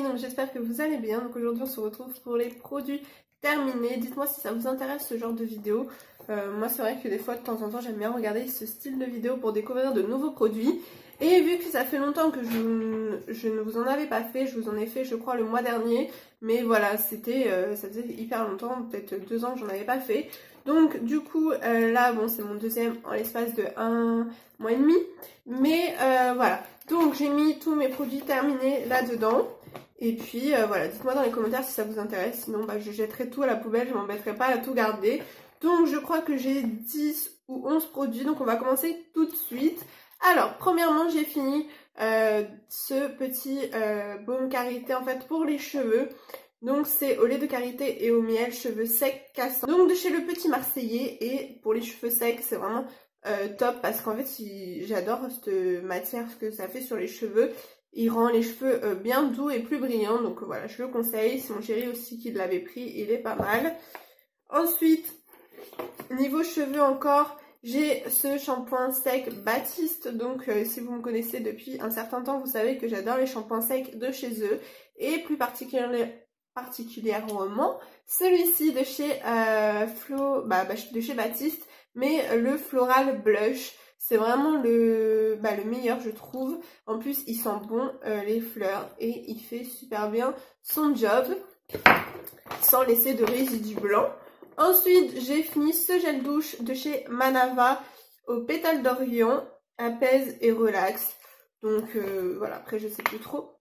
donc j'espère que vous allez bien. Donc aujourd'hui on se retrouve pour les produits terminés. Dites-moi si ça vous intéresse ce genre de vidéo. Moi c'est vrai que des fois de temps en temps j'aime bien regarder ce style de vidéo pour découvrir de nouveaux produits. Et vu que ça fait longtemps que je ne vous en avais pas fait, je vous en ai fait je crois le mois dernier. Mais voilà, ça faisait hyper longtemps, peut-être 2 ans que j'en avais pas fait. Donc du coup là bon c'est mon deuxième en l'espace de 1 mois et demi. Mais voilà, donc j'ai mis tous mes produits terminés là-dedans. Et puis voilà, dites-moi dans les commentaires si ça vous intéresse. Sinon je jetterai tout à la poubelle, je m'embêterai pas à tout garder. Donc je crois que j'ai 10 ou 11 produits, donc on va commencer tout de suite. Alors premièrement j'ai fini ce petit baume karité en fait pour les cheveux. Donc c'est au lait de karité et au miel, cheveux secs cassants. Donc de chez Le Petit Marseillais, et pour les cheveux secs c'est vraiment top parce qu'en fait j'adore cette matière, ce que ça fait sur les cheveux. Il rend les cheveux bien doux et plus brillants, donc voilà je le conseille. C'est mon chéri aussi qui l'avait pris, il est pas mal. Ensuite niveau cheveux encore, j'ai ce shampoing sec Baptiste. Donc si vous me connaissez depuis un certain temps, vous savez que j'adore les shampoings secs de chez eux. Et plus particulièrement celui-ci de chez de chez Baptiste, mais le Floral Blush. C'est vraiment le meilleur je trouve. En plus il sent bon les fleurs et il fait super bien son job sans laisser de résidus blancs. Ensuite j'ai fini ce gel douche de chez Manava au pétale d'Orient, apaise et relax. Donc voilà, après je sais plus trop.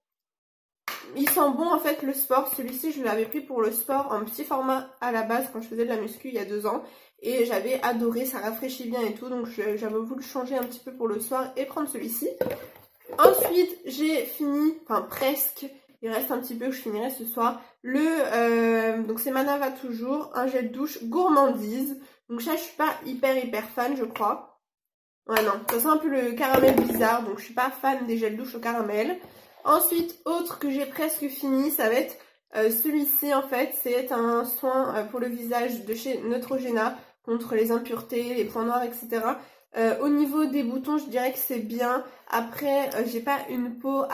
Il sent bon en fait le sport. Celui-ci je l'avais pris pour le sport en petit format à la base quand je faisais de la muscu il y a 2 ans. Et j'avais adoré, ça rafraîchit bien et tout. Donc j'avais voulu changer un petit peu pour le soir et prendre celui-ci. Ensuite j'ai fini, enfin presque, il reste un petit peu que je finirai ce soir. Donc c'est Manava toujours, un gel douche gourmandise. Donc ça je suis pas hyper fan je crois. Ouais non, ça sent un peu le caramel bizarre, donc je suis pas fan des gels douche au caramel. Ensuite, autre que j'ai presque fini, ça va être celui-ci en fait. C'est un soin pour le visage de chez Neutrogena contre les impuretés, les points noirs, etc. Au niveau des boutons, je dirais que c'est bien. Après, j'ai pas une peau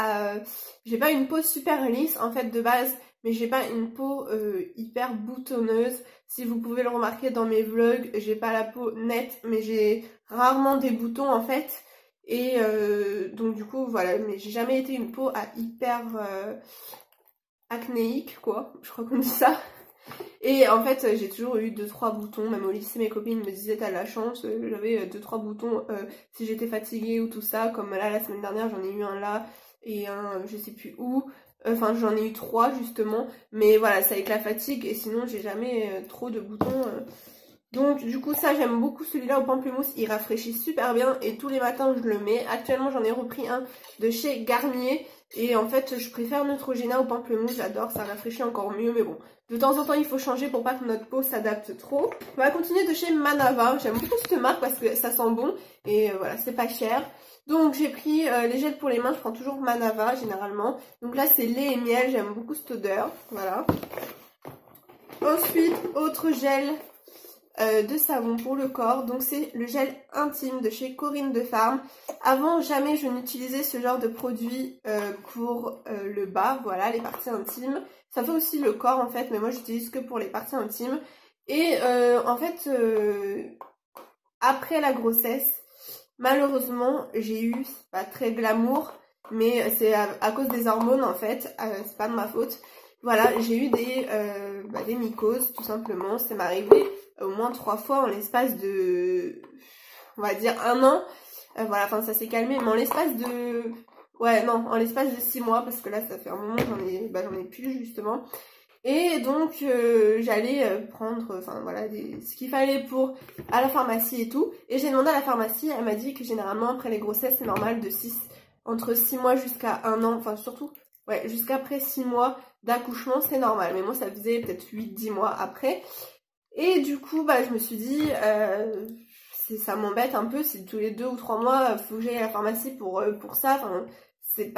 super lisse en fait de base, mais j'ai pas une peau hyper boutonneuse. Si vous pouvez le remarquer dans mes vlogs, j'ai pas la peau nette, mais j'ai rarement des boutons en fait. Et donc du coup voilà, mais j'ai jamais été une peau à hyper acnéique quoi, je crois qu'on dit ça. Et en fait j'ai toujours eu 2-3 boutons, même au lycée mes copines me disaient t'as de la chance, j'avais 2-3 boutons si j'étais fatiguée ou tout ça, comme là la semaine dernière j'en ai eu un là et un je sais plus où. Enfin j'en ai eu 3 justement, mais voilà c'est avec la fatigue et sinon j'ai jamais trop de boutons. Donc du coup ça j'aime beaucoup celui-là au pamplemousse, il rafraîchit super bien et tous les matins je le mets. Actuellement j'en ai repris un de chez Garnier et en fait je préfère Neutrogena au pamplemousse, j'adore, ça rafraîchit encore mieux mais bon. De temps en temps il faut changer pour pas que notre peau s'adapte trop. On va continuer de chez Manava, j'aime beaucoup cette marque parce que ça sent bon et voilà c'est pas cher. Donc j'ai pris les gels pour les mains, je prends toujours Manava généralement. Donc là c'est lait et miel, j'aime beaucoup cette odeur, voilà. Ensuite autre gel de savon pour le corps, donc c'est le gel intime de chez Corinne de Farm. Avant jamais je n'utilisais ce genre de produit pour le bas, voilà les parties intimes. Ça fait aussi le corps en fait, mais moi j'utilise que pour les parties intimes. Et en fait après la grossesse, malheureusement j'ai eu, c'est pas très glamour, mais c'est à cause des hormones en fait, c'est pas de ma faute. Voilà, j'ai eu des mycoses tout simplement, ça m'est arrivé au moins 3 fois en l'espace de, on va dire 1 an. Voilà, enfin ça s'est calmé, mais en l'espace de, ouais non, en l'espace de 6 mois, parce que là ça fait un moment que j'en ai plus justement. Et donc j'allais prendre, enfin voilà, ce qu'il fallait à la pharmacie et tout. Et j'ai demandé à la pharmacie, elle m'a dit que généralement après les grossesses c'est normal entre 6 mois jusqu'à 1 an, enfin surtout, ouais, jusqu'après 6 mois d'accouchement c'est normal. Mais moi ça faisait peut-être 8-10 mois après. Et du coup je me suis dit ça m'embête un peu si tous les 2 ou 3 mois faut que j'aille à la pharmacie pour ça. Enfin c'est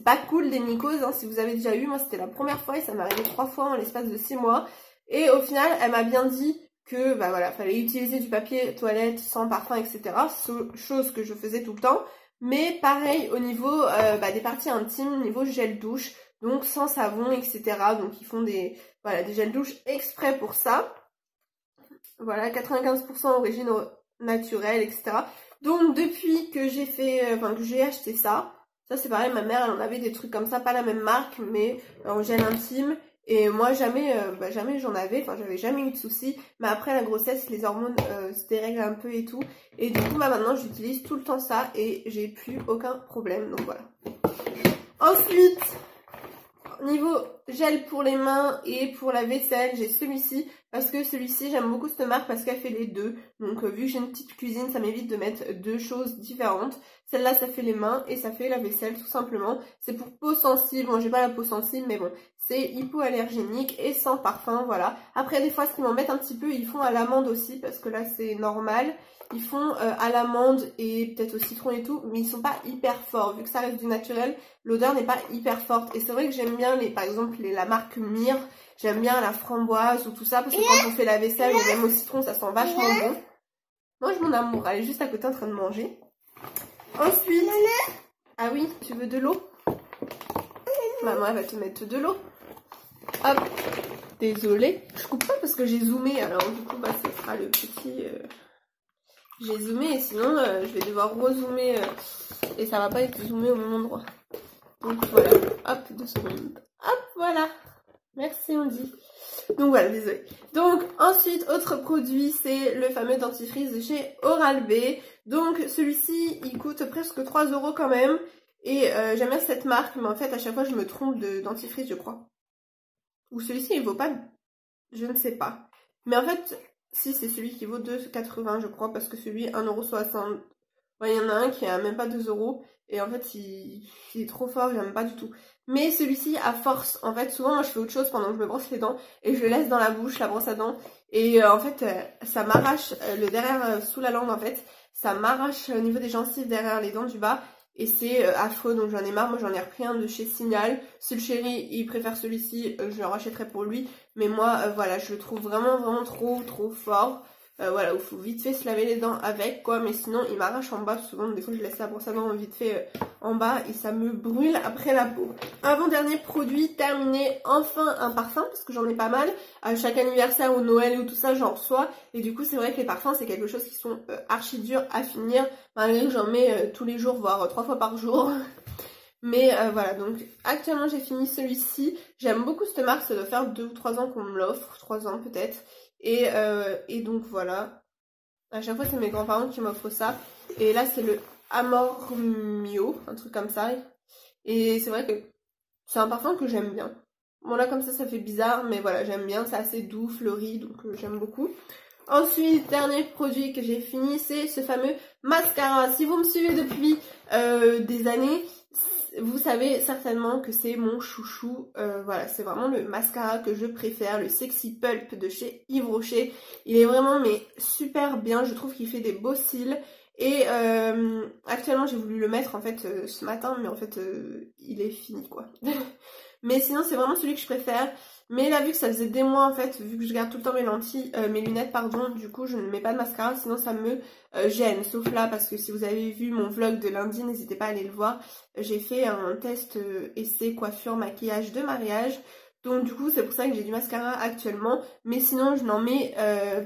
pas cool des mycoses hein, si vous avez déjà eu. Moi c'était la première fois et ça m'est arrivé 3 fois en l'espace de 6 mois. Et au final elle m'a bien dit que voilà, fallait utiliser du papier toilette sans parfum etc. Chose que je faisais tout le temps. Mais pareil au niveau des parties intimes, niveau gel douche, donc sans savon, etc. Donc ils font des gels douche exprès pour ça. Voilà, 95% origine naturelle, etc. Donc depuis que j'ai que j'ai acheté ça c'est pareil, ma mère elle en avait des trucs comme ça, pas la même marque, mais en gel intime. Et moi jamais j'en avais, j'avais jamais eu de soucis. Mais après la grossesse, les hormones se dérèglent un peu et tout. Et du coup maintenant j'utilise tout le temps ça et j'ai plus aucun problème, donc voilà. Ensuite, niveau gel pour les mains et pour la vaisselle, j'ai celui-ci. Parce que celui-ci, j'aime beaucoup cette marque parce qu'elle fait les deux. Donc vu que j'ai une petite cuisine, ça m'évite de mettre deux choses différentes. Celle-là, ça fait les mains et ça fait la vaisselle tout simplement. C'est pour peau sensible. Bon, j'ai pas la peau sensible, mais bon, c'est hypoallergénique et sans parfum, voilà. Après, des fois, ce qui m'embête un petit peu, ils font à l'amande aussi parce que là, c'est normal. Ils font à l'amande et peut-être au citron et tout, mais ils sont pas hyper forts. Vu que ça reste du naturel, l'odeur n'est pas hyper forte. Et c'est vrai que j'aime bien par exemple la marque Myrrh. J'aime bien la framboise ou tout ça parce que quand on fait la vaisselle ou même au citron, ça sent vachement bon. Mange mon amour, elle est juste à côté en train de manger. Ensuite, ah oui, tu veux de l'eau? Maman, elle va te mettre de l'eau. Hop, désolée. Je coupe pas parce que j'ai zoomé, alors du coup, ce sera le petit... J'ai zoomé et sinon, je vais devoir rezoomer et ça va pas être zoomé au même endroit. Donc voilà, hop, 2 secondes. Hop, voilà. Merci, on dit. Donc voilà, désolé. Donc ensuite, autre produit, c'est le fameux dentifrice de chez Oral-B. Donc celui-ci, il coûte presque 3 € quand même. Et j'aime bien cette marque, mais en fait, à chaque fois, je me trompe de dentifrice, je crois. Ou celui-ci, il vaut pas... Je ne sais pas. Mais en fait, si, c'est celui qui vaut 2,80 je crois, parce que celui 1,60 €. Ouais, il y en a un qui a même pas 2 €. Et en fait, il est trop fort, j'aime pas du tout. Mais celui-ci, à force, en fait, souvent, moi, je fais autre chose pendant que je me brosse les dents. Et je le laisse dans la bouche, la brosse à dents. Et en fait, ça m'arrache le derrière, sous la langue, en fait. Ça m'arrache au niveau des gencives derrière les dents du bas. Et c'est affreux, donc j'en ai marre. Moi, j'en ai repris un de chez Signal. Si le chéri, il préfère celui-ci, je le rachèterai pour lui. Mais moi, voilà, je le trouve vraiment trop fort. Voilà, il faut vite fait se laver les dents avec, quoi. Mais sinon, il m'arrache en bas. Souvent, des fois, je laisse la brosse à dents vite fait en bas et ça me brûle après la peau. Avant-dernier produit terminé, enfin un parfum, parce que j'en ai pas mal. À chaque anniversaire ou Noël ou tout ça, j'en reçois. Et du coup, c'est vrai que les parfums, c'est quelque chose qui sont archi durs à finir. Malgré que j'en mets tous les jours, voire 3 fois par jour. Mais voilà, donc actuellement j'ai fini celui-ci. J'aime beaucoup cette marque, ça doit faire 2 ou 3 ans qu'on me l'offre, 3 ans peut-être. Et donc voilà, à chaque fois c'est mes grands-parents qui m'offrent ça. Et là c'est le Amor Mio, un truc comme ça. Et c'est vrai que c'est un parfum que j'aime bien. Bon là comme ça fait bizarre, mais voilà j'aime bien, c'est assez doux, fleuri, donc j'aime beaucoup. Ensuite, dernier produit que j'ai fini, c'est ce fameux mascara. Si vous me suivez depuis des années, vous savez certainement que c'est mon chouchou. Voilà, c'est vraiment le mascara que je préfère, le Sexy Pulp de chez Yves Rocher. Il est vraiment super bien, je trouve qu'il fait des beaux cils. Et actuellement j'ai voulu le mettre en fait ce matin, mais en fait il est fini quoi. Mais sinon c'est vraiment celui que je préfère. Mais là vu que ça faisait des mois en fait, vu que je garde tout le temps mes lunettes pardon, du coup je ne mets pas de mascara, sinon ça me gêne. Sauf là parce que si vous avez vu mon vlog de lundi, n'hésitez pas à aller le voir. J'ai fait un test essai coiffure maquillage de mariage. Donc du coup c'est pour ça que j'ai du mascara actuellement. Mais sinon je n'en mets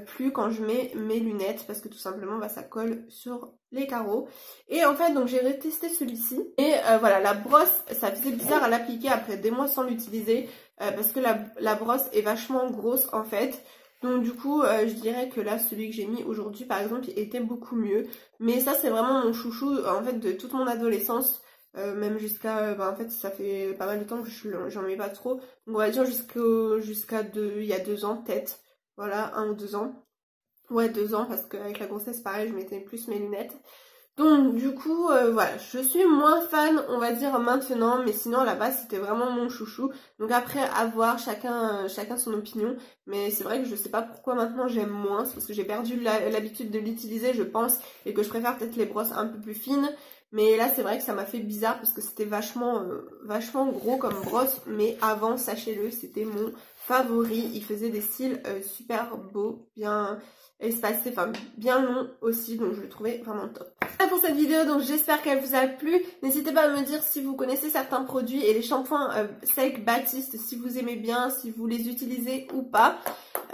plus quand je mets mes lunettes parce que tout simplement ça colle sur les carreaux. Et en fait donc j'ai retesté celui-ci. Et voilà, la brosse, ça faisait bizarre à l'appliquer après des mois sans l'utiliser. Parce que la brosse est vachement grosse en fait. Donc du coup je dirais que là celui que j'ai mis aujourd'hui par exemple il était beaucoup mieux. Mais ça c'est vraiment mon chouchou en fait de toute mon adolescence. Même jusqu'à en fait ça fait pas mal de temps que j'en mets pas trop, donc on va dire jusqu'à il y a 2 ans peut-être, voilà, 1 ou 2 ans, ouais 2 ans parce qu'avec la grossesse pareil je mettais plus mes lunettes. Donc du coup voilà, je suis moins fan on va dire maintenant, mais sinon à la base c'était vraiment mon chouchou. Donc après à voir, chacun son opinion, mais c'est vrai que je sais pas pourquoi maintenant j'aime moins, c'est parce que j'ai perdu l'habitude de l'utiliser je pense, et que je préfère peut-être les brosses un peu plus fines. Mais là c'est vrai que ça m'a fait bizarre parce que c'était vachement gros comme brosse. Mais avant, sachez-le, c'était mon favori. Il faisait des cils super beaux, bien espacé, enfin bien long aussi, donc je le trouvais vraiment top. Voilà pour cette vidéo, donc j'espère qu'elle vous a plu. N'hésitez pas à me dire si vous connaissez certains produits et les shampoings secs Baptiste, si vous aimez bien, si vous les utilisez ou pas.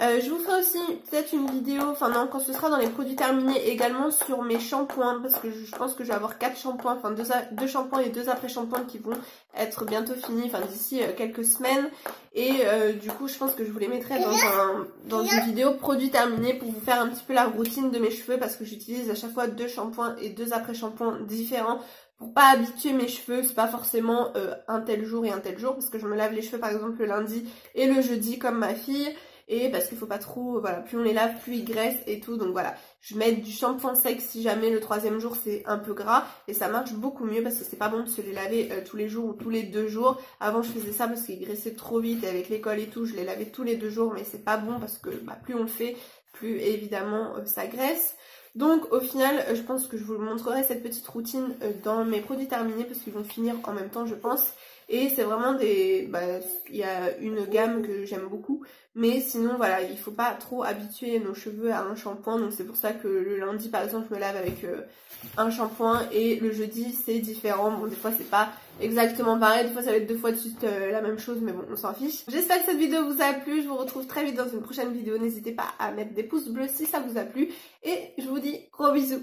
Je vous ferai aussi peut-être une vidéo, enfin non, quand ce sera dans les produits terminés, également sur mes shampoings, parce que je pense que je vais avoir 4 shampoings, enfin 2 shampoings et 2 après-shampoings qui vont être bientôt finis, enfin d'ici quelques semaines. Et du coup je pense que je vous les mettrai dans une vidéo produits terminés pour vous faire un petit peu la routine de mes cheveux, parce que j'utilise à chaque fois 2 shampoings et 2 après-shampoings différents pour pas habituer mes cheveux. C'est pas forcément un tel jour et un tel jour, parce que je me lave les cheveux par exemple le lundi et le jeudi comme ma fille. Et parce qu'il faut pas trop, voilà, plus on les lave, plus ils graissent et tout. Donc voilà, je mets du shampoing sec si jamais le 3e jour c'est un peu gras. Et ça marche beaucoup mieux parce que c'est pas bon de se les laver tous les jours ou tous les 2 jours. Avant je faisais ça parce qu'ils graissaient trop vite et avec l'école et tout, je les lavais tous les 2 jours. Mais c'est pas bon parce que plus on le fait, plus évidemment ça graisse. Donc au final, je pense que je vous montrerai cette petite routine dans mes produits terminés parce qu'ils vont finir en même temps je pense. Et c'est vraiment des... il y a une gamme que j'aime beaucoup. Mais sinon voilà, il faut pas trop habituer nos cheveux à un shampoing. Donc c'est pour ça que le lundi par exemple je me lave avec un shampoing et le jeudi c'est différent. Bon des fois c'est pas exactement pareil, des fois ça va être 2 fois de suite la même chose, mais bon on s'en fiche. J'espère que cette vidéo vous a plu, je vous retrouve très vite dans une prochaine vidéo. N'hésitez pas à mettre des pouces bleus si ça vous a plu. Et je vous dis gros bisous.